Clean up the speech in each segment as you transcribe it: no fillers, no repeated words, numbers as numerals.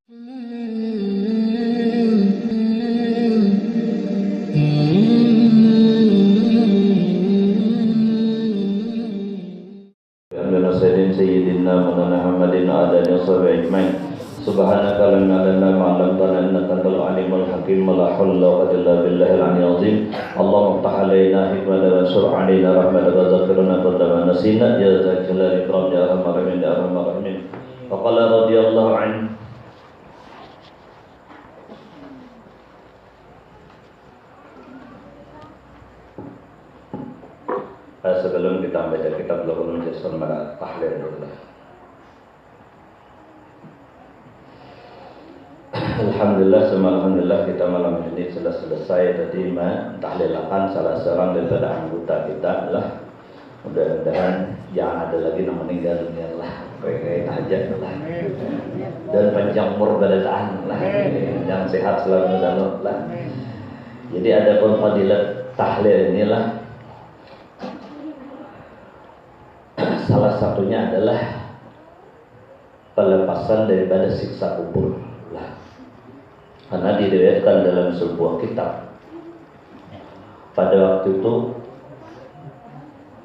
Sayyidina Muhammadin adanya sahabat ajmain. Subhanaka la ilaha illa anta innaka antal alimul hakim. La haula wa la quwwata illa billahil aliyyil azim. Allahumma iftah alaina hikmatan wa ansur alaina rahmatan wa zakkirna qadama nasina ya zal jalali ikram ya arhamar rahimin ya arhamar rahimin. Faqala radhiyallahu anhu sebelum kita membaca kitab Bulughul Maram pada tahlil dulu. Alhamdulillah kita malam ini sudah selesai tadi mentahlilakan salah seorang daripada anggota kita lah. Mudah-mudahan jangan ada lagi yang meninggal dunia lah. Kayak aja lah. Dan panjang umur badan lah. Yang sehat selalu lah. Jadi ada pun fadilat tahlil inilah. Salah satunya adalah pelepasan daripada siksa kubur lah. Karena diriwayatkan dalam sebuah kitab pada waktu itu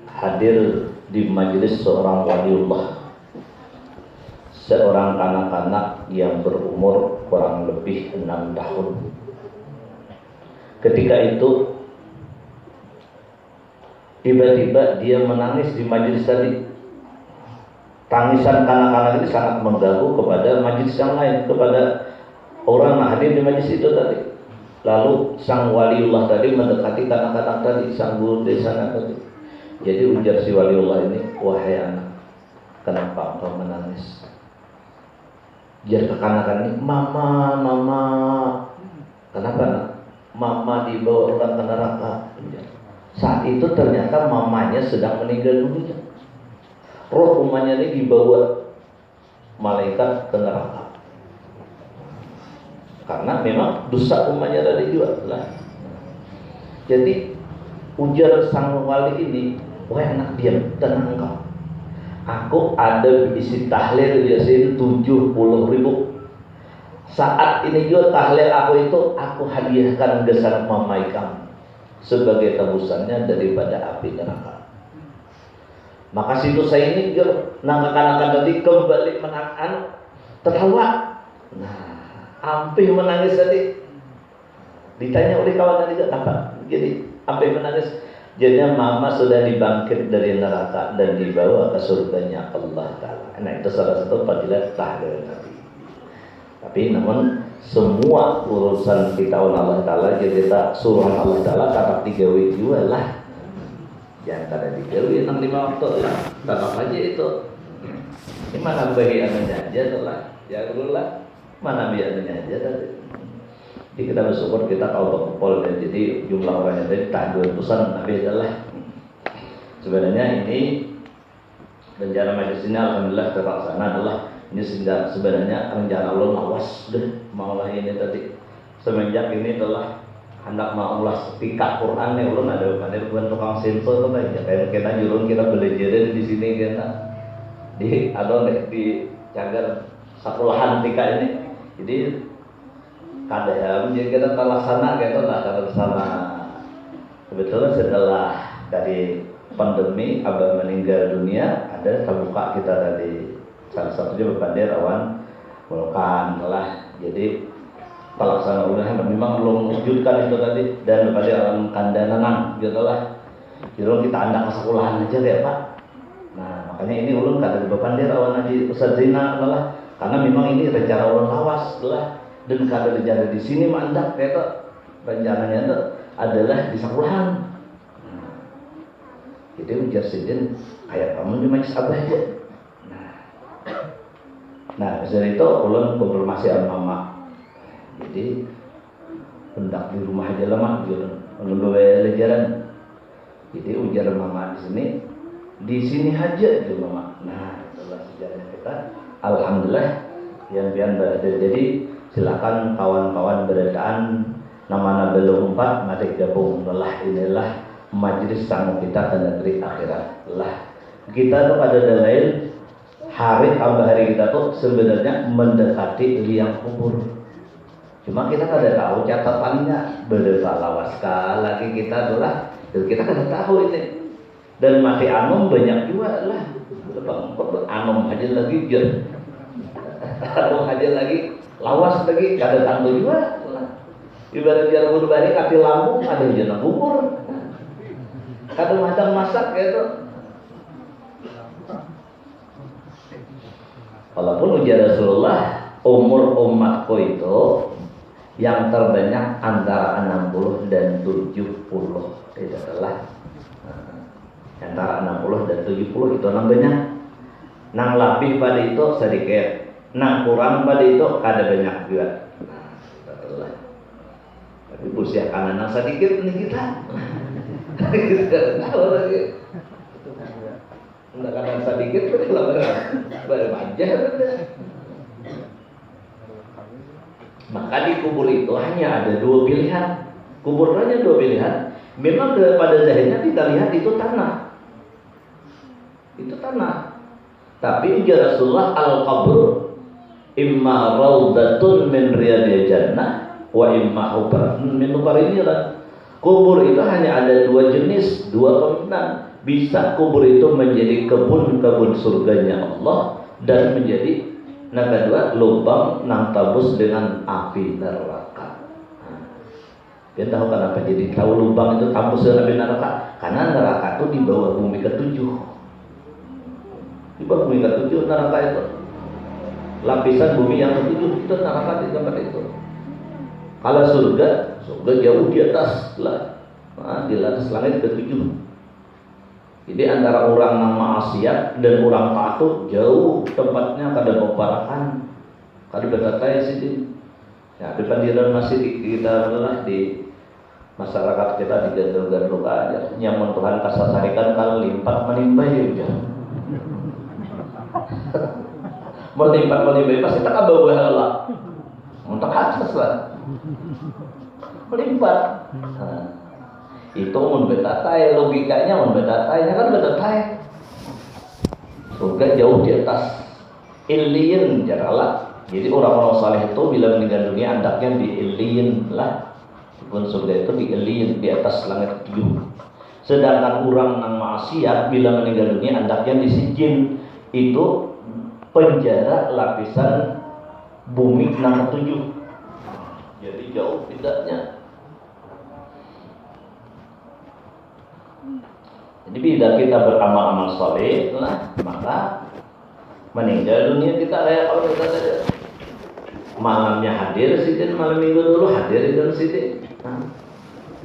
hadir di majelis seorang waliullah, seorang kanak-kanak yang berumur kurang lebih 6 tahun. Ketika itu tiba-tiba dia menangis di majelis tadi. Tangisan kanak-kanak ini sangat mengganggu kepada majelis yang lain, kepada orang yang hadir di majelis itu tadi. Lalu sang waliullah tadi mendekati kanak-kanak tadi, sang guru di sana tadi. Jadi ujar si waliullah ini, wahai anak, kenapa engkau menangis? Ujar ke kanak-kanak ini, mama, kenapa nak? Mama dibawa orang ke neraka. Saat itu ternyata mamanya sedang meninggal dunia. Roh umatnya ini dibawa malaikat ke neraka. Karena memang dosa umatnya tadi juga lah. Jadi ujar sang wali ini, wahai anak diam, tenang kau. Aku ada isi tahlil Yasin 70.000. Saat ini juga tahlil aku itu aku hadiahkan ke sang mamai kamu sebagai tebusannya daripada api neraka. Maka situ saya ini kanak-kanak tadi kembali menangan tertawa. Nah, hampir menangis tadi. Ditanya oleh kawan tadi apa? Jadi hampir menangis. Jadinya mama sudah dibangkit dari neraka dan dibawa ke surganya Allah Ta'ala. Nah, itu salah satu fadilat tahlil tadi. Tapi namun semua urusan kita oleh Allah Ta'ala, jadi kita suruhan Allah Ta'ala kata 3 juga lah. Jangan kada digawi 6-5 waktu lah. Tetap aja itu. Ini mana bagi anaknya aja tuh lah. Ya dulu lah. Mana biar anaknya aja tadi. Jadi kita bersyukur kita kalau berkumpul dan jadi jumlah orangnya tadi tak 200-an tapi adalah sebenarnya ini rencana majelis ini alhamdulillah terlaksana adalah ini sebenarnya rencana Allah lawas deh maulah ini tadi semenjak ini telah hendak mengulas tingkat Quran yang ulun ada bukan tukang sensor tuh aja kayak kita nyuruh kita belajar di sini kita di di cagar sekolahan tika ini jadi kadang jadi kita terlaksana gitu nggak terlaksana sebetulnya setelah dari pandemi abah meninggal dunia ada terbuka kita tadi salah satunya berpandir awan vulkan lah jadi pelaksanaan udah memang belum mewujudkan itu tadi dan pada alam kandananang gitu lah. Jadi kita anda ke sekolahan aja ya Pak. Nah makanya ini ulun kata di Bapandir awan di Ustaz Zina lah karena memang ini rencana ulun lawas lah dan kata rencana di sini mandak kayak rencananya itu adalah di sekolahan. Nah, jadi ujar sidin kayak kamu di majlis abah aja. Nah dari itu ulun konfirmasi sama mama. Jadi hendak di rumah aja lama menunggu pelajaran. Jadi ujar mama di sini aja itu mama. Nah itulah sejarahnya kita. Alhamdulillah yang pian berada. Jadi silakan kawan-kawan beradaan nama belum 4 mari gabung lah inilah majelis tamu kita ke negeri akhirat lah. Kita tuh pada dalil hari tambah hari kita tuh sebenarnya mendekati liang kubur. Cuma kita kada tahu catatannya, berapa lawas lagi kita tuh lah, dan kita kada tahu ini. Dan mati anom banyak juga lah, anom aja lagi jer, anom aja lagi lawas lagi, kada tahu juga lah. Ibarat jalan berbalik kaki lambung ada jalan kubur, kadang-kadang masak gitu. Walaupun ujar Rasulullah, umur umatku itu yang terbanyak antara 60 dan 70. Itu adalah antara 60 dan 70 itu namanya. Nang lebih pada itu sedikit, nang kurang pada itu kada banyak juga. Itulah. Tapi usia kanan sedikit nih kita. Tahu lagi. Nggak kanan sedikit kalau bermanja. Maka di kubur itu hanya ada dua pilihan. Kubur hanya dua pilihan. Memang pada zahirnya kita lihat itu tanah. Itu tanah. Tapi ujar Rasulullah, al-qabr imma raudatun min riyadil jannah wa imma hufratun min hufarinir. Kubur itu hanya ada dua jenis, dua kemungkinan. Bisa kubur itu menjadi kebun-kebun surganya Allah, dan menjadi yang kedua lubang nang tabus dengan api neraka. Dia tahu kenapa jadi tahu lubang itu tabus dengan api neraka? Karena neraka itu di bawah bumi ketujuh. Di bawah bumi ketujuh neraka itu. Lapisan bumi yang ketujuh itu neraka di tempat itu. Kalau surga jauh di atas lah, di atas langit ketujuh. Jadi antara orang yang maksiat dan orang patuh jauh tempatnya kada membarakan, kada betatai sih. Ya, depan masih kita lah di masyarakat kita di gandul-gandul aja. Nyamun Tuhan kasasarikan kalau limpat menimba ya. Melimpat pasti tak ada bahala. Untuk akses lah. Melimpat. Itu membetatai, logikanya membetatai, kan betatai. Surga jauh di atas illiyin jaralah. Jadi orang-orang saleh itu bila meninggal dunia andaknya di illiyin lah. Pun surga itu di illiyin, di atas langit ketujuh. Sedangkan orang yang maksiat bila meninggal dunia andaknya di sijin, itu penjara lapisan bumi nang ketujuh. Jadi jauh bedanya. Jadi bila kita beramal-amal soleh, maka meninggal dunia kita kayak kalau kita saja malamnya hadir sidin, malam minggu dulu hadir dan sidin,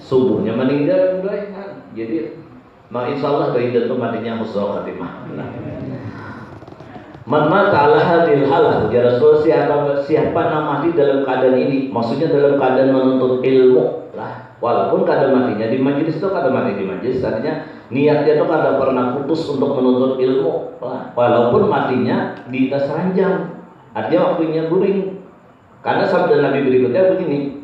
subuhnya meninggal kan. Jadi insya Allah itu matinya husnul khatimah. Man mata ala hadil halal, ya Rasul, siapa nama mati dalam keadaan ini, maksudnya dalam keadaan menuntut ilmu lah. Walaupun kadang matinya di majelis itu kadang mati di majelis, artinya niatnya itu kadang pernah putus untuk menuntut ilmu. Walaupun matinya di atas ranjang, artinya waktunya guring. Karena sabda Nabi berikutnya begini,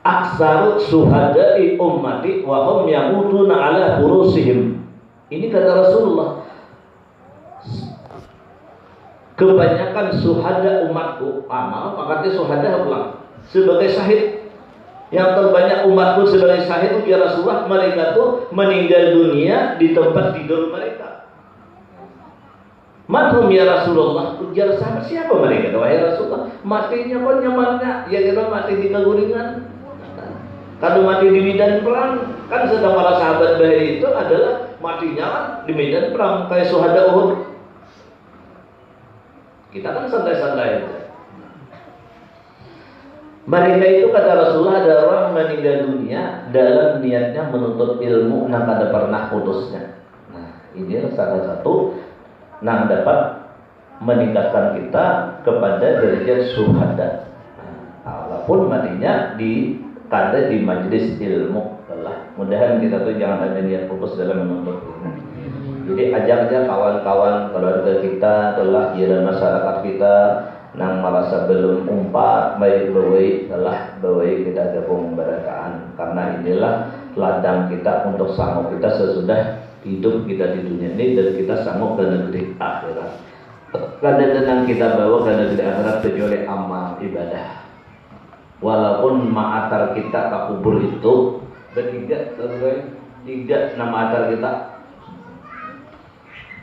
aksaru suhada'i ummati wa hum yamutuna ala furusihim. Ini kata Rasulullah, kebanyakan suhada umatku, amal makanya suhada pulang sebagai syahid. Yang terbanyak umatku sebagai syahid itu ya Rasulullah, mereka tuh meninggal dunia di tempat tidur mereka. Manhum ya Rasulullah, ujar sahabat, siapa mereka? Wahai Rasulullah, matinya kok nyamannya, ya kita mati di keguringan. Kalau mati di medan perang, kan sedang para sahabat bahaya itu adalah matinya kan di medan perang, kayak syuhada Uhud. Kita kan santai-santai aja. Mereka itu kata Rasulullah ada orang meninggal dunia dalam niatnya menuntut ilmu yang kada pernah putusnya. Nah, ini salah satu yang dapat meningkatkan kita kepada derajat syuhada. Walaupun matinya di kada di majelis ilmu telah. Mudahan kita tuh jangan ada niat putus dalam menuntut ilmu. Jadi ajaknya kawan-kawan keluarga kita telah dan masyarakat kita nang merasa belum umpat baik bawai telah bawai kita gabung berakaan, karena inilah ladang kita untuk sanggup kita sesudah hidup kita di dunia ini dan kita sanggup ke negeri akhirat. kada tenang kita bawa kada tidak akhirat kecuali amal ibadah. Walaupun ma'atar kita ke kubur itu bertiga, tiga nama atar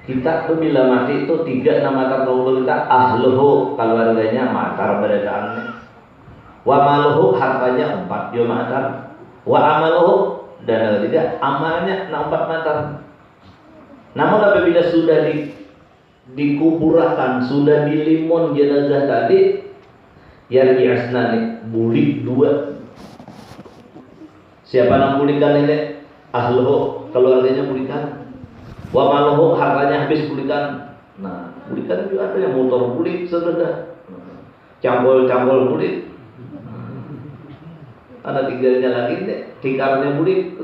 kita tuh bila mati itu tiga nama atar kubur kita. Ahluhu keluarganya ma'atar beradaannya, wa maluhu hartanya 4 yo ma'atar, wa amaluhu dan ketiga amalnya 4 ma'atar. Namun apabila sudah dikuburkan, sudah dilimun jenazah tadi, yang asnani bulik 2. Siapa yang bulikan ini? Ahluhu keluarganya bulikan, wa maluhu hartanya habis bulikan. Nah, bulikan juga ada yang motor bulik sudah, cambol bulik. Ada tiganya lagi deh, tikarnya bulik.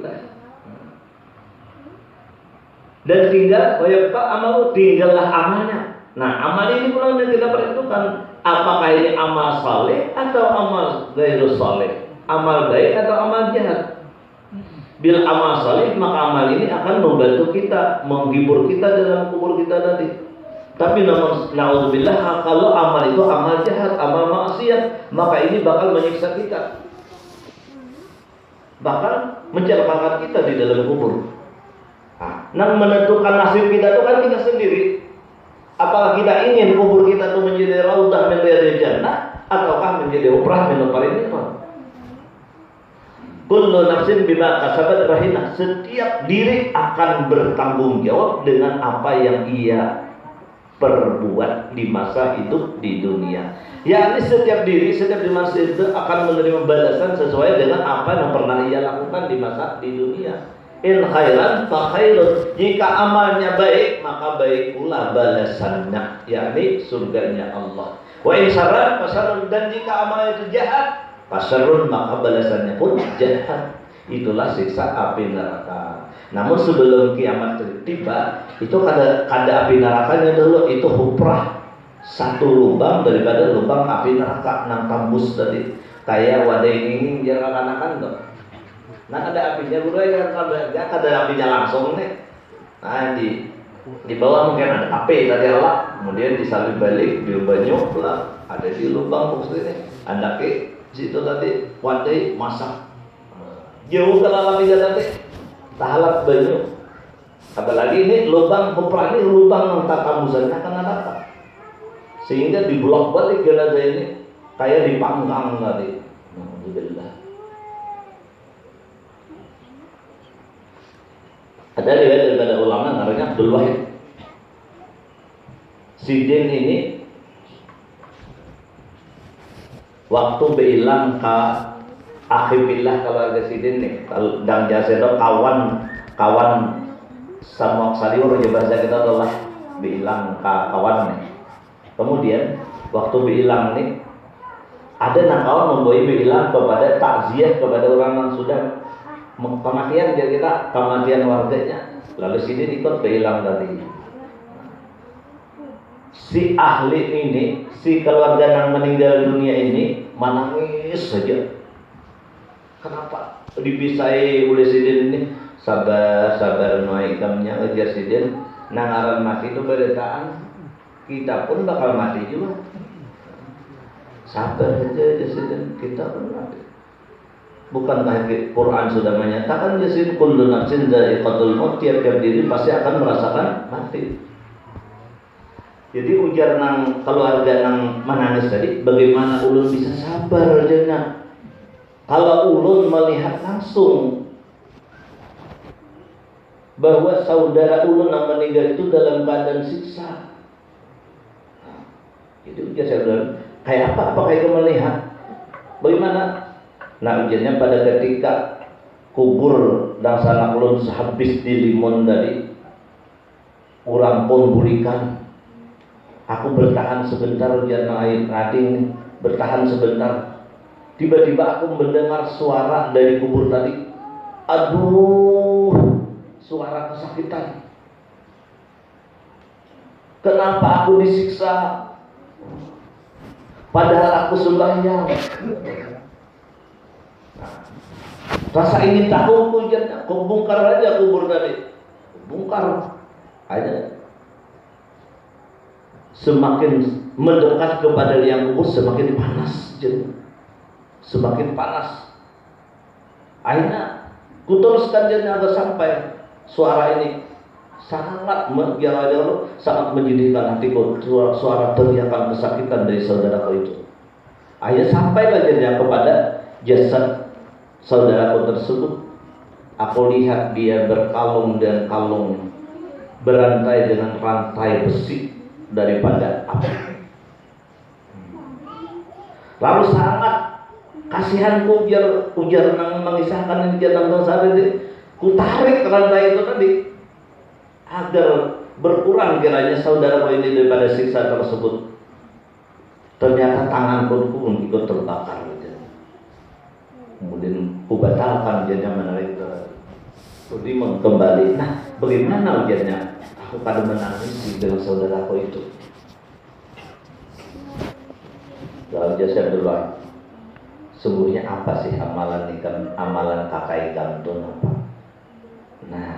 Dan tinggal wayabqa amalu, tinggallah amalnya. Nah, amal ini pula yang kita perhitungkan, apakah ini amal saleh atau amal ghairus saleh, amal baik atau amal jahat. Bil amal saleh maka amal ini akan membantu kita, menghibur kita dalam kubur kita nanti. Tapi namun naudzubillah, kalau amal itu amal jahat, amal maksiat, maka ini bakal menyiksa kita, bakal mencelakakan kita di dalam kubur. Nah, menentukan nasib kita itu kan kita sendiri. Apakah kita ingin kubur kita itu menjadi raudhah min riyadil jannah ataukah menjadi hufrah min hufarin nar. Kullu nafsin bima kasabat rahinah. Setiap diri akan bertanggung jawab dengan apa yang ia perbuat di masa hidup di dunia. Yakni setiap diri, setiap di masa itu akan menerima balasan sesuai dengan apa yang pernah ia lakukan di masa di dunia. In khairan fa khairun, jika amalnya baik maka baik pula balasannya, yakni surganya Allah. Wa in syarran fa syarrun, dan jika amalnya itu jahat fa syarrun, maka balasannya pun jahat. Itulah siksa api neraka. Namun sebelum kiamat tiba, itu kada api nerakanya dulu, itu hufrah, satu lubang daripada lubang api neraka nang tambus tadi. Kayak wadah ini biar anak-anak tuh. Nah, ada apinya bro, ya ada apinya langsung nih. Nah, di bawah mungkin ada api tadi Allah, kemudian disalib balik, diubahnya lah, ada di lubang fokus ini, ada ke situ tadi, wadai masak. Jauh kalau apinya tadi, tahalat banyu. Apalagi ini lubang hufrah, ini lubang yang tak kambusannya akan ada, sehingga diblok balik jenazah ini, kayak dipanggang tadi. Alhamdulillah. Ada riwayat daripada ulama namanya Abdul Wahid. Sidin ini waktu bilang ke akhibillah keluarga Sidin nih, dan jasedo kawan sama saliur aja bahasa kita adalah bilang ke kawan nih. Kemudian waktu bilang nih, ada kawan membawa bilang kepada takziah kepada orang yang sudah kematian, dia kita kematian warganya. Lalu sini ikut bilang tadi, si ahli ini, si keluarga yang meninggal dunia ini menangis saja. Kenapa dipisai oleh sidin ini? Sabar noikamnya aja sidin. Nangaran mati itu beritaan, kita pun bakal mati juga. Sabar aja sidin, kita pun mati. Bukankah Quran sudah menyatakan yasin kullu nafsin dha'iqatul maut, tiap-tiap diri pasti akan merasakan mati. Jadi ujar nang keluarga nang menangis tadi, bagaimana ulun bisa sabar jenah kalau ulun melihat langsung bahwa saudara ulun yang meninggal itu dalam keadaan siksa. Jadi ujar saya bilang, kayak apa kayak melihat? Bagaimana? Nah, ujiannya pada ketika kubur dan sanak ulun sehabis dilimun tadi, orang pun bulikan. Aku bertahan sebentar, ujian air rading, bertahan sebentar. Tiba-tiba aku mendengar suara dari kubur tadi. Aduh, suara kesakitan. Kenapa aku disiksa? Padahal aku sembahyang. Rasa ingin tahu hujannya, kau bongkar aja kubur tadi, bongkar aja. semakin mendekat kepada liang kubur semakin panas, semakin panas. Akhirnya kuteruskan jadinya agar sampai suara ini sangat sangat menyedihkan hatiku, suara teriakan kesakitan dari saudaraku itu. Akhirnya sampailah jadinya kepada jasad saudaraku tersebut. Aku lihat dia berkalung dan kalung, berantai dengan rantai besi daripada api. Lalu sangat kasihanku ujar mengisahkan ini jangan tadi, ku tarik rantai itu tadi agar berkurang kiranya saudaraku ini daripada siksa tersebut. Ternyata tanganku pun ikut terbakar. Kemudian ku batalkan ujiannya menarik Budiman kembali. Nah, bagaimana ujiannya? Aku kadang menangis dengan saudaraku itu. Lalu saya dulu, sungguhnya apa sih amalan kakak gantun apa? Nah,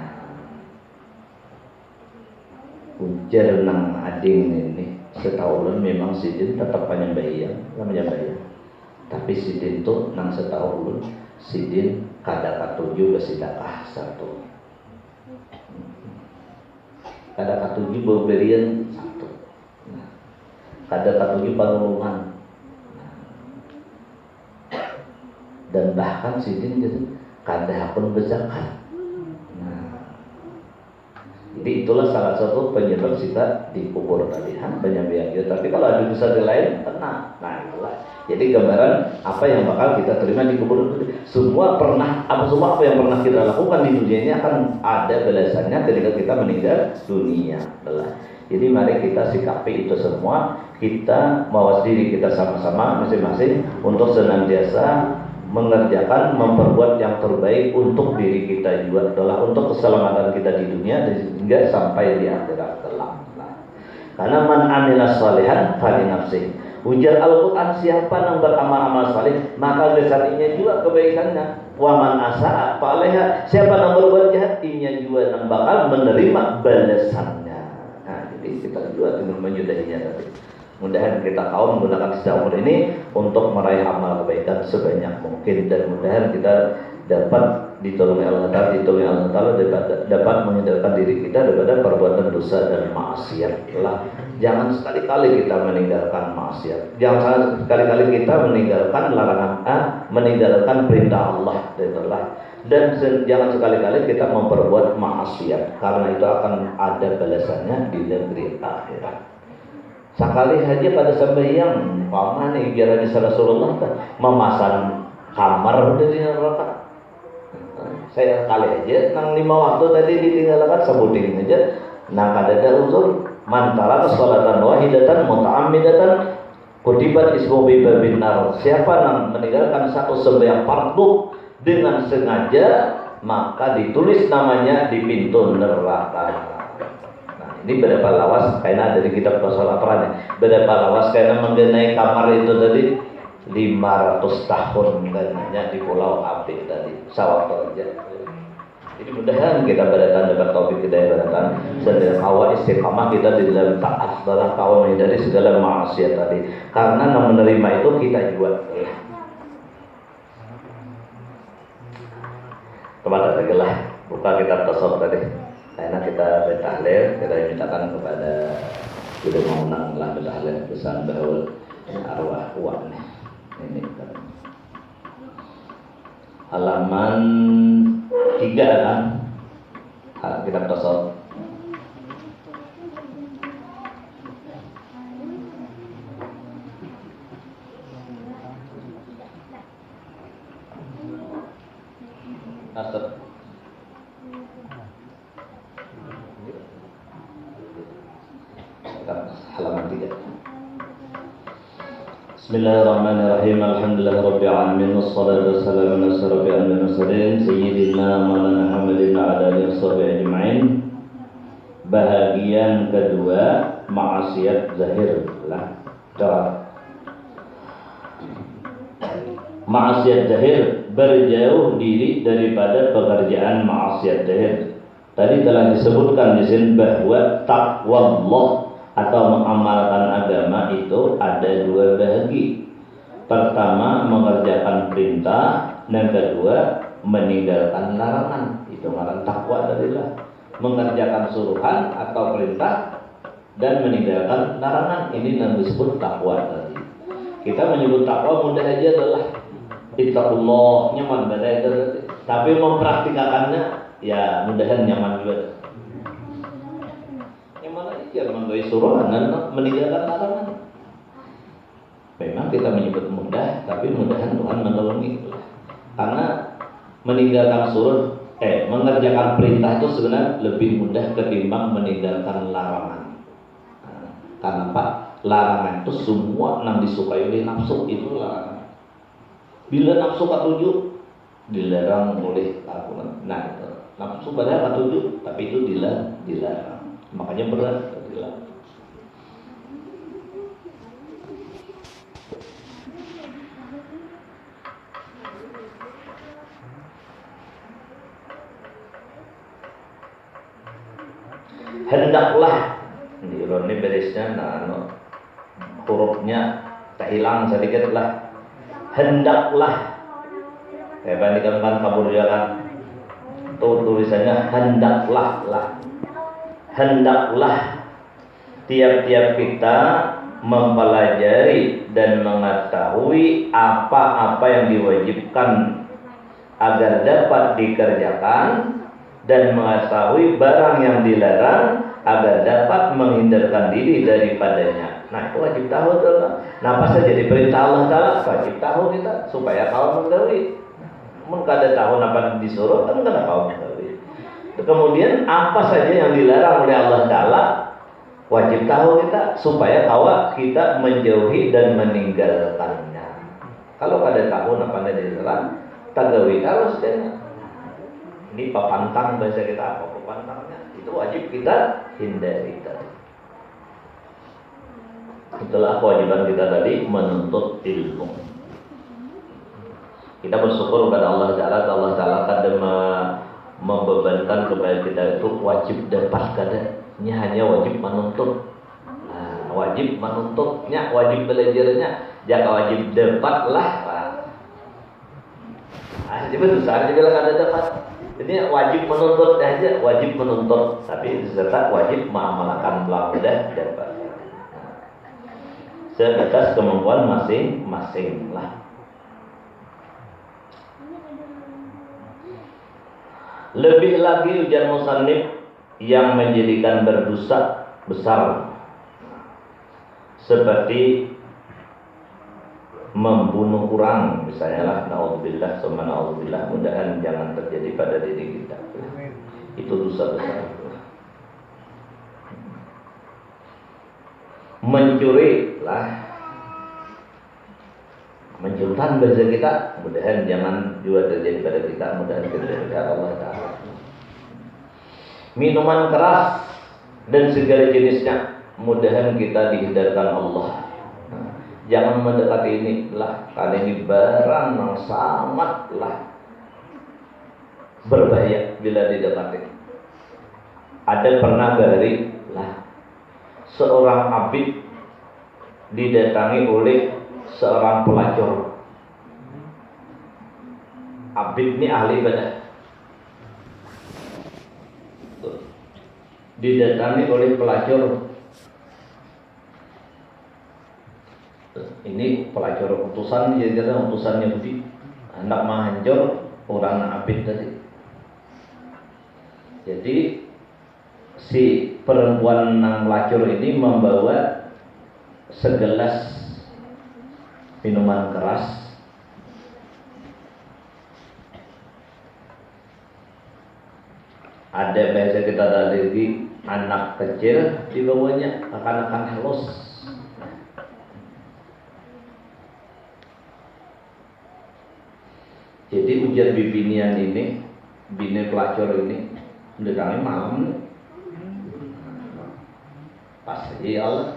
ujar nang ading ini setahun memang sidin tetap penyembahiyang, tapi sidin tuh nang setahun sidin kada katuju besidakah satu, kada katuju beberian satu, kada katuju panulungan, dan bahkan sidin gitu kada pun berzakat. Jadi itulah salah satu penyebab kita dikubur tadi, banyak biaya. Tapi kalau ada dosa lain, tenang. Nah itulah. Jadi gambaran apa yang bakal kita terima di kubur itu. Semua apa yang pernah kita lakukan di dunia ini akan ada balasannya ketika kita meninggal dunia. Jadi mari kita sikapi itu semua. Kita mawas diri kita sama-sama masing-masing untuk senantiasa mengerjakan, memperbuat yang terbaik untuk diri kita juga, adalah untuk keselamatan kita di dunia dan hingga sampai di akhirat kelak. Karena man amila sholihan fali nafsih. Ujar Al-Quran, siapa yang beramal-amal saleh maka besarnya juga kebaikannya. Wa man asa'a fa'alaiha. Siapa yang berbuat jahat inya juga yang bakal menerima balasannya. Nah, jadi kita juga dengan menyudahinya tadi. Mudah-mudahan kita kaum menggunakan sisa umur ini untuk meraih amal kebaikan sebanyak mungkin, dan mudah-mudahan kita dapat ditolong Allah Ta'ala dapat menghindarkan diri kita daripada perbuatan dosa dan maksiat. Jangan sekali-kali kita meninggalkan maksiat. Jangan sekali-kali kita meninggalkan meninggalkan perintah Allah dan jangan sekali-kali kita memperbuat maksiat, karena itu akan ada balasannya di negeri akhirat. Sekali saja pada sembahyang, paman nih biar Rasulullah memasang kamar dari neraka. Saya kali aja nang 5 waktu tadi ditinggalkan sebutin aja. Nah kadada uzur mantara kesolatan wahidatan muta'ammidatan kutibat ismu bin nar. Siapa yang meninggalkan satu sembahyang fardu dengan sengaja, maka ditulis namanya di pintu neraka. Ini berapa lawas karena dari kitab Qasal Afran, berapa lawas karena mengenai kamar itu tadi 500 tahun katanya di Pulau Api tadi sawah aja. Jadi mudah-mudahan kita berdatang dapat topik kita berdatang sedang awal istiqamah kita di dalam taat dalam kawal menghindari segala maksiat tadi, karena yang menerima itu kita juga. Kepada lagi lah buka kitab tasawuf tadi. Karena kita bertahlil, kita mintakan kepada Guru Maunang lah bertahlil pesan bahwa arwah uang ini halaman 3 kan kitab tasawuf. Halaman 3. Bismillahirrahmanirrahim. Alhamdulillahirabbil alamin wassalatu wassalamu ala asyrafil anbiya'i wal mursalin sayyidina maulana Muhammadin wa ala alihi washabihi ajmain. Bahagian kedua, maksiat zahir lah. Maksiat zahir, berjauh diri daripada pekerjaan maksiat zahir. Tadi telah disebutkan di sini bahwa taqwallah atau mengamalkan agama itu ada dua bahagi. Pertama mengerjakan perintah, dan kedua meninggalkan larangan. Itu ngaran takwa adalah mengerjakan suruhan atau perintah dan meninggalkan larangan. Ini yang disebut takwa tadi. Kita menyebut takwa mudah aja adalah ittaqullah, nyaman pada itu. Tapi mempraktikannya ya mudahan nyaman juga. Nyaman aja menggoi suruhan dan meninggalkan larangan. Memang kita menyebut mudah, tapi mudahan Tuhan menolongi itu. Karena meninggalkan mengerjakan perintah itu sebenarnya lebih mudah ketimbang meninggalkan larangan. Karena Pak, larangan itu semua yang disukai oleh nafsu itu larangan. Bila nafsu katuju dilarang oleh aku. Nah, nafsu padahal katuju, tapi itu dilarang. Makanya berat dilarang. Hendaklah ini beresnya hurufnya tak hilang sedikit lah. Hendaklah bandingkan kabur jalan tuh tulisannya hendaklah lah. Hendaklah tiap-tiap kita mempelajari dan mengetahui apa-apa yang diwajibkan agar dapat dikerjakan, dan mengetahui barang yang dilarang agar dapat menghindarkan diri daripadanya. Nah, itu wajib tahu tuh. Nah, pas jadi perintah Allah Ta'ala, wajib tahu kita supaya kau mengetahui. Mun kada tahu apa disuruh, kan kada kau mengetahui. Kemudian apa saja yang dilarang oleh Allah Ta'ala, wajib tahu kita supaya kita menjauhi dan meninggalkannya. Kalau kada tahu apa yang dilarang, tagawi kalau sedang. Ini papantang bahasa kita apa papantangnya? Itu wajib kita hindari tadi. Itulah kewajiban kita tadi menuntut ilmu. Kita bersyukur kepada Allah Ta'ala. Allah Ta'ala kadang membebankan kepada kita itu wajib dapat kadangnya hanya wajib menuntut. Nah, wajib menuntutnya, wajib belajarnya. Jika wajib dapatlah. Jadi besar dibilang ada dapat. Jadi wajib menuntut aja, wajib menuntut, tapi serta wajib mengamalkan mudah dapat. Sebatas kemampuan masing-masing lah. Lebih lagi ujar musannif yang menjadikan berdosa besar, seperti membunuh orang misalnya lah, naudzubillah summa naudzubillah, mudahan jangan terjadi pada diri kita. Itu dosa besar. Mencuri lah, mencurikan bahasa kita, mudahan jangan juga terjadi pada kita, mudahan terjadi pada Allah Ta'ala. Minuman keras dan segala jenisnya, mudahan kita dihindarkan Allah. Jangan mendekati ini lah, karena ini barang yang sangatlah berbahaya bila didekati. Ada pernah dari lah seorang abid didatangi oleh seorang pelacur. Abid ini ahli ibadah. Didatangi oleh pelacur. Ini pelacur utusan, jadi kata utusan Yahudi, hendak menghancur orang abid tadi. Jadi si perempuan nang pelacur ini membawa segelas minuman keras. Ada bahasa kita tadi anak kecil dibawanya, akan halus. Jadi ujar bibinian ini, bini pelacur ini, mendatangi malam, pas ya Allah.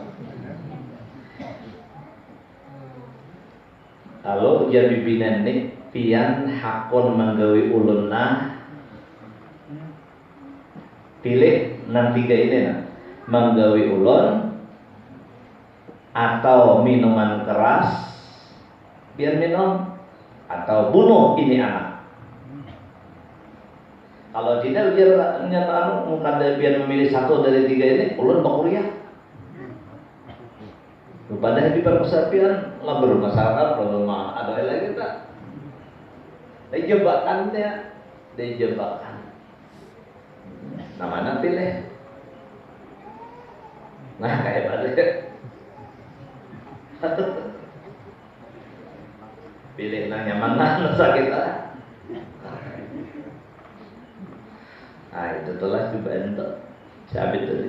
Lalu ujar bibinian ini, pian hakon menggawi ulunna, pilih nang tiga ini nah, menggawi ulun, atau minuman keras biar minum, atau bunuh ini anak. Kalau tidak biar biar memilih satu dari tiga ini, ulun mau kuliah. Padahal di perkesapian lah bermasalah, rumah ada lagi tak? Jebakannya, jebakan. Nah mana pilih? Nah kayak balik. Pilih nanya mana nusa kita. Nah itu telah dibantu si Abid tadi.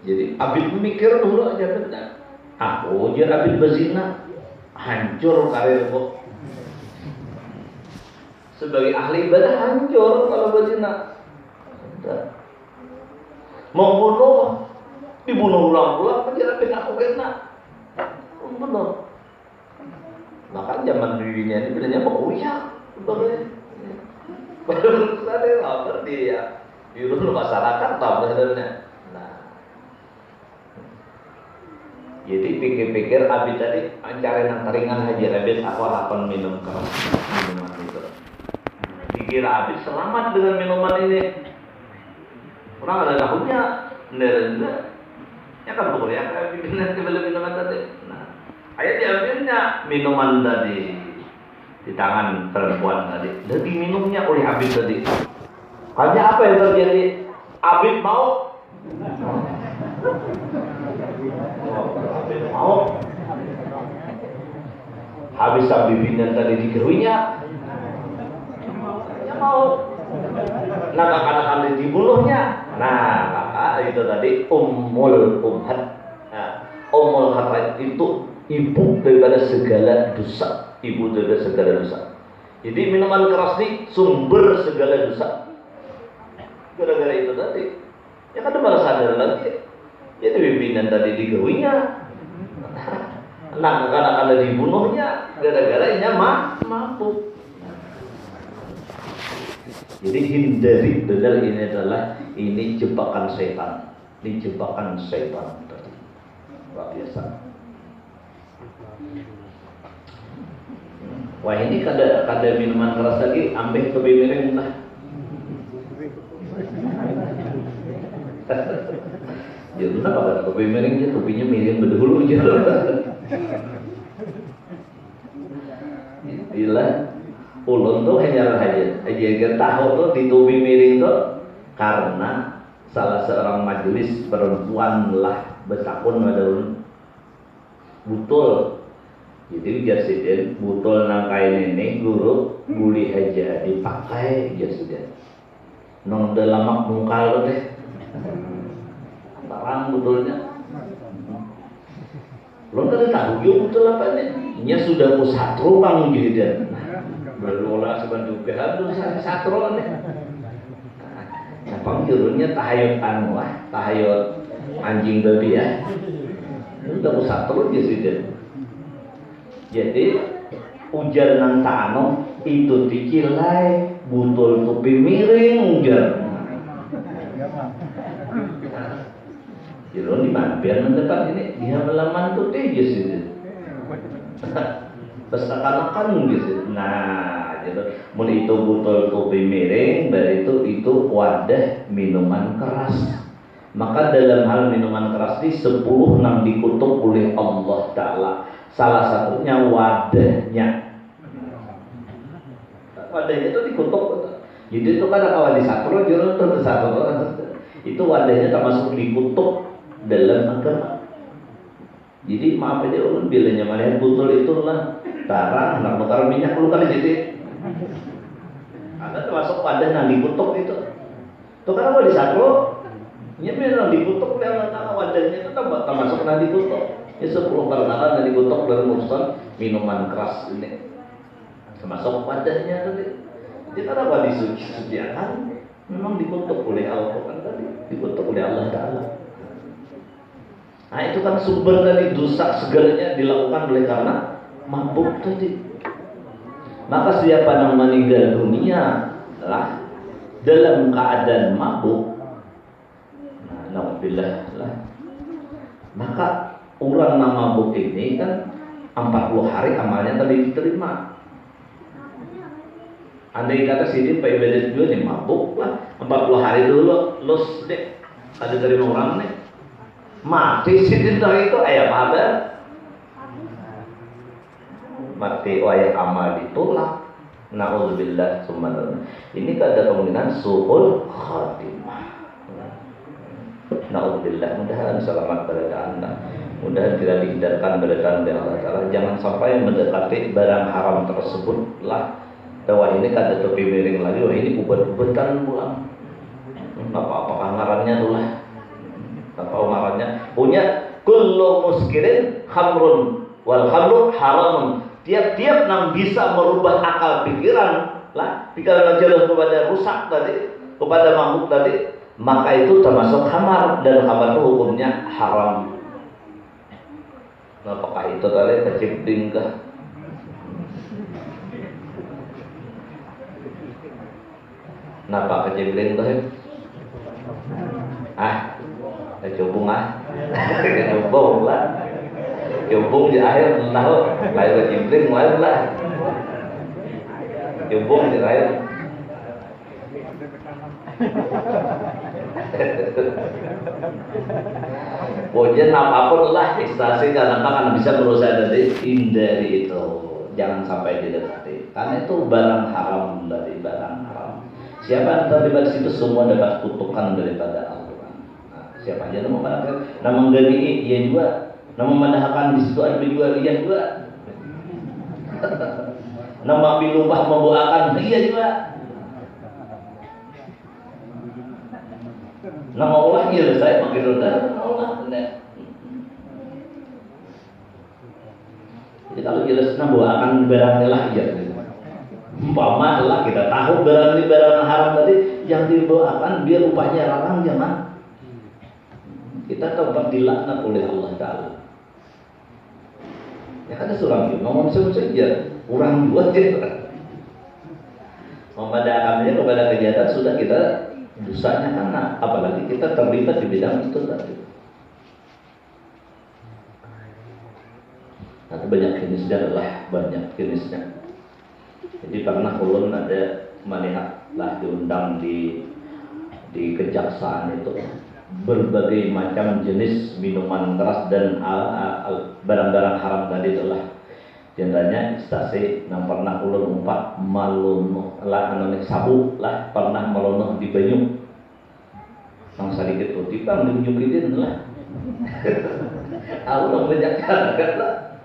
Jadi Abid mikir dulu aja benar. Aku jadi Abid berzina, hancur karirku. Sebagai ahli ibadah hancur kalau berzina. Mau bunuh, dibunuh ulang-ulang, penjara aku kena. Benar. Maka zaman dirinya ini bilangnya mau kuliah, baru sadar apa dia di masyarakat tahu sebenarnya. Nah, jadi pikir-pikir Abid tadi mencari yang ringan aja. Abid aku akan minum keras, minuman itu. Dikira Abid selamat dengan minuman ini. Orang ada tahunya, enggak. Ya kan pokoknya ya kayak minuman tadi. Nah, ayo diambilnya minuman tadi di tangan perempuan tadi. Dan diminumnya oleh Abid tadi. Hanya apa yang terjadi? Abid mau. Abid mau. Habis bibirnya tadi dikeruinya. Ya mau. Nah kadang-kadang dibunuhnya. Nah maka itu tadi Ummul Umhat. Nah, Ummul Khatait itu ibu daripada segala dosa. Ibu daripada segala dosa. Jadi minuman keras ini sumber segala dosa. Gara-gara itu tadi. Ya kan malah sadar lagi. Jadi pimpinan tadi digawinya. Nah kadang-kadang dibunuhnya. Gara-gara ini mabuk. Jadi hindari, benar ini adalah jebakan setan. Ini jebakan setan tadi. Luar biasa. Wah ini kada minuman keras lagi, ambil topi miring lah. Ya kenapa kada topi miring dia, topinya miring berdahulu aja. Gila. Ulun tuh hanya tahu tuh di topi miring tuh karena salah seorang majelis perempuan lah besakun pada ulun butul. Jadi jasiden butul nang kain ini guru buli aja dipakai jasiden. Nong dalam mungkal deh. Tarang butulnya. Lo kan tahu yo butul apa nih? Nya sudah pusatru bang jadi. Berolah sebantu kehadur satron nih. Nah, panggilnya tahayut tahayut anjing babi ya. Ini udah satron aja sih dia. Jadi ujar nang tano itu dikilai butul topi miring ujar. Jadi di mana biar mendekat ini dia melaman tuh aja sih. Pesakan gitu. Nah, gitu. Mulai itu botol kopi miring, dari itu wadah minuman keras. Maka dalam hal minuman keras ini 10 nang dikutuk oleh Allah Ta'ala. Salah satunya wadahnya. Wadahnya itu dikutuk. Jadi itu kan kawan di satu, terus satu. Itu wadahnya termasuk dikutuk dalam agama. Jadi maaf aja ulun bilanya melihat botol itu lah tarang, nak bakar minyak lu kan jadi. Ada termasuk wadah nang dikutuk itu. Tuh kan kalau di satu, nya memang dikutuk yang nang wadahnya itu termasuk nang dikutuk. Ya 10 perkara nang dikutuk dalam urusan minuman keras ini. Termasuk wadahnya tadi. Jadi kenapa disucikan? Memang dikutuk oleh Al-Quran tadi, dikutuk oleh Allah Ta'ala. Nah itu kan sumber dari dosa segalanya dilakukan oleh karena mabuk tadi. Maka siapa yang meninggal dunia lah dalam keadaan mabuk, nah, naudzubillah lah, maka orang nama mabuk ini kan 40 hari amalnya tadi diterima. Andai kata sini Pak Ibadah juga nih mabuk lah 40 hari dulu los deh ada dari orang nih mati sini itu ayam ada mati ayam amal ditolak. Na'udzubillah subhanallah. Ini kan ada kemungkinan su'ul khatimah. Na'udzubillah, mudah-mudahan selamat berada Anda. Mudah-mudahan tidak dihindarkan berada oleh Allah Ta'ala. Jangan sampai mendekati barang haram tersebut lah. Wah ini kan ada topi miring lagi, wah ini ubat-ubatan pulang. Apa ngarannya tuh lah. Apa ngarannya? Punya kullu muskirin khamrun wal khamru haramun. Tiap-tiap yang bisa merubah akal pikiran lah, pikiran jauh kepada rusak tadi, kepada mabuk tadi, maka itu termasuk khamar dan khamar itu hukumnya haram. Apakah itu tadi kecipling kah? Napa kecipling tuh? Kecubung kecubung lah. Cubung di air tahu lain kecipling lain lah. Cubung di air. Pokoknya apapun lah ekstasi kadang-kadang bisa berusaha hindari itu, jangan sampai didekati karena itu barang haram dari barang haram. Siapa yang terlibat di situ semua dapat kutukan daripada Al-Quran. Nah, siapa aja nama menggali ia juga, nama mendahkan di situ ada juga ia juga, nama bilumpah membuakan ia juga. Nama ulahnya saya pakai rendah Allah benar. Jadi kalau jelas nama akan barangnya lah ya. Umpama lah kita tahu barang ini barang haram tadi yang dibawakan biar upahnya larang jangan. Kita tempat dilaknat oleh Allah Taala. Ya kan seorang itu ngomong saja, orang buat je. Memadakannya kepada kejahatan sudah kita dosanya karena apalagi kita terlibat di bidang itu tadi. Nanti banyak jenisnya adalah banyak jenisnya. Jadi pernah ulun ada melihat lah diundang di kejaksaan itu berbagai macam jenis minuman keras dan barang-barang haram tadi itulah. Jendanya stasi yang pernah ulun umpat malunuh lah anonik sabu lah pernah malunuh di banyu yang sedikit putih bang dinyukitin lah aku dong banyak kan lah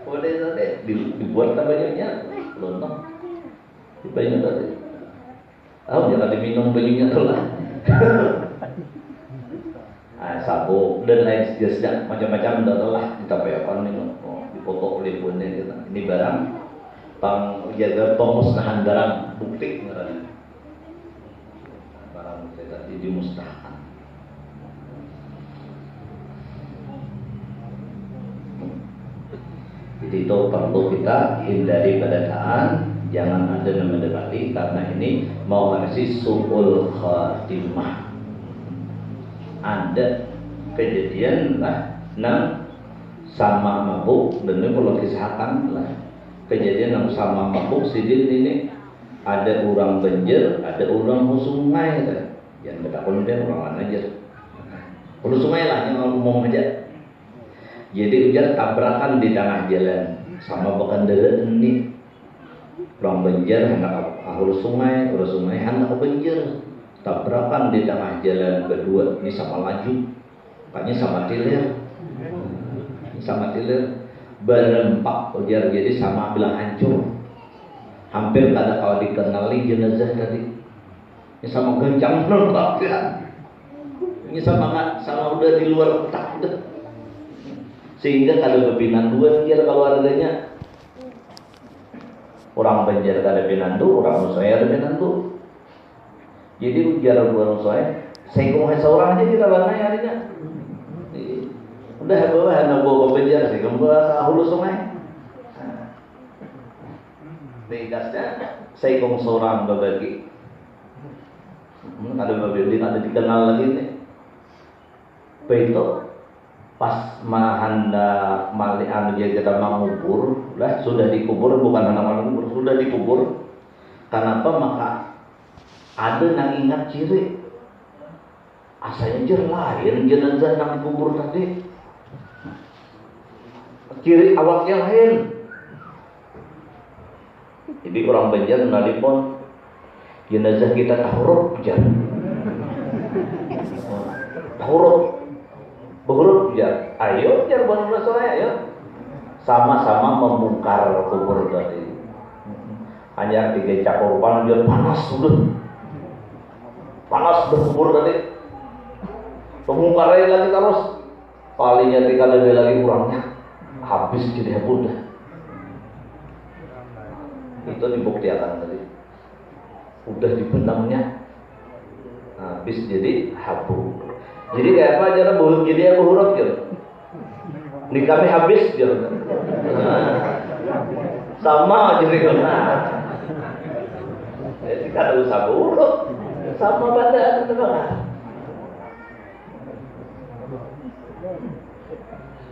boleh tadi dibuat banyunya lunuh di banyu tadi jangan diminum banyunya tuh lah sabu dan lain sejenisnya macam-macam adalah kita payakan minum foto oleh bunda kita. Ini barang jaga pemusnahan barang bukti barang bukti tadi dimusnahkan. Jadi itu perlu kita hindari bacaan, jangan ada yang mendekati karena ini mau ngasih su'ul khatimah. Ada kejadian lah sama mabuk dan ini perlu kesehatan lah. Kejadian yang sama mabuk sidin ini ada orang banjir, ada orang sungai kan. Yang kita kemudian orang mana aja. Perlu sungai lah yang ngomong aja. Jadi hujan tabrakan di tengah jalan sama bekendara ini. Orang banjir hendak hulu sungai hendak banjir. Tabrakan di tengah jalan berdua ini sama laju. Kayaknya sama tilir. Sama tilir berempat ujar jadi sama bilang hancur hampir tak ada kalau dikenali jenazah tadi ini sama gencang nolak ya ini sama udah di luar otak udah sehingga kalau kebinanduan dia kalau adanya orang banjir ada binandu orang musaya ada binandu jadi ujar orang musaya saya seorang aja di rawannya harinya udah bawa anak bawa penjara sih, kamu hulu sungai. Tegasnya, saya kong seorang berbagi. Ada mobil ada dikenal lagi nih. Begitu, pas mahanda mali anu kita mengubur lah, sudah dikubur, bukan hanya mengubur, sudah dikubur. Kenapa? Maka ada yang ingat ciri asanya jer lain jenazah yang dikubur tadi, ciri awaknya lain. Jadi orang Banjar nalipun jenazah kita tahuruf jar, tahuruf berhuruf jar, ayo jar benar saya ayo, sama-sama membongkar kubur tadi. Hanya tiga cakupan jar panas sudah, panas berkubur tadi, pembongkaran lagi terus, palingnya tiga lagi kurangnya, habis jadi mudah. Itu dibuktikan tadi, udah dibenamnya, habis jadi habu. Jadi kayak apa aja buhur, jadi aku huruf gitu. Di kami habis gitu. Sama jadi kena. Jadi kada usah huruf, sama pada teman.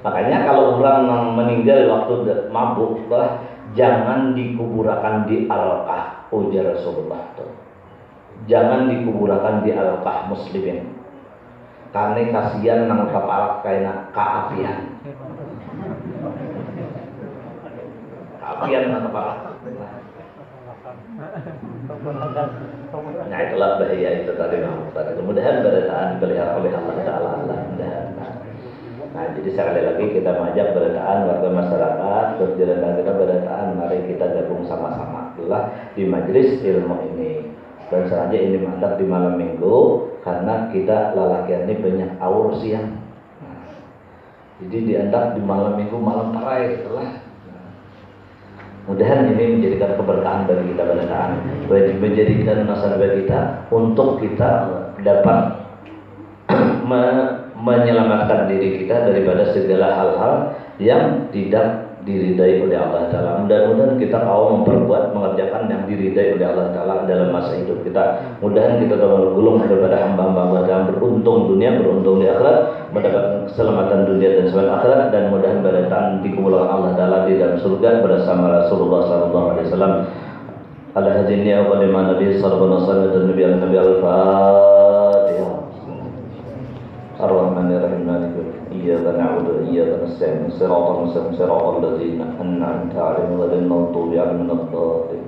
Makanya kalau orang meninggal waktu mabuk, jangan dikuburakan di alqah, ujar Rasulullah. Jangan dikuburakan di alqah muslimin. Karena kasihan nang kepala kaina kaapian. Kaapian nang kepala. Nah itulah bahaya itu tadi Muhammad. Kemudian berataan dipelihara oleh Allah Taala. Nah jadi sekali lagi kita mengajak berataan warga masyarakat, berjalan kita berataan, mari kita gabung sama-sama itulah di majelis ilmu ini. Dan sengaja ini mantap di malam minggu karena kita lalakian ini banyak aur siang. Jadi diandak di malam minggu malam tarai itulah. Mudahan ini menjadikan keberkahan bagi kita berataan, menjadikan nasabah bagi kita untuk kita dapat menyelamatkan diri kita daripada segala hal-hal yang tidak diridai oleh Allah Ta'ala. Mudah-mudahan kita mau memperbuat, mengerjakan yang diridai oleh Allah Ta'ala dalam masa hidup kita. Mudahan kita tergolong daripada hamba-hamba Allah yang beruntung dunia, beruntung di akhirat, mendapatkan keselamatan dunia dan selamat akhirat, dan mudahan berataan dikumpulkan Allah Ta'ala di dalam surga bersama Rasulullah SAW. Ala hadinnya wa liman Nabi sallallahu alaihi wasallam Nabi al-Nabi al-Fatihah. Ar-Rahmanir-Rahim. Iyyaka na'budu wa iyyaka nasta'in. Shiratal mustaqim, shiratal ladzina an'amta 'alaihim ghairil maghdubi 'alaihim waladdallin.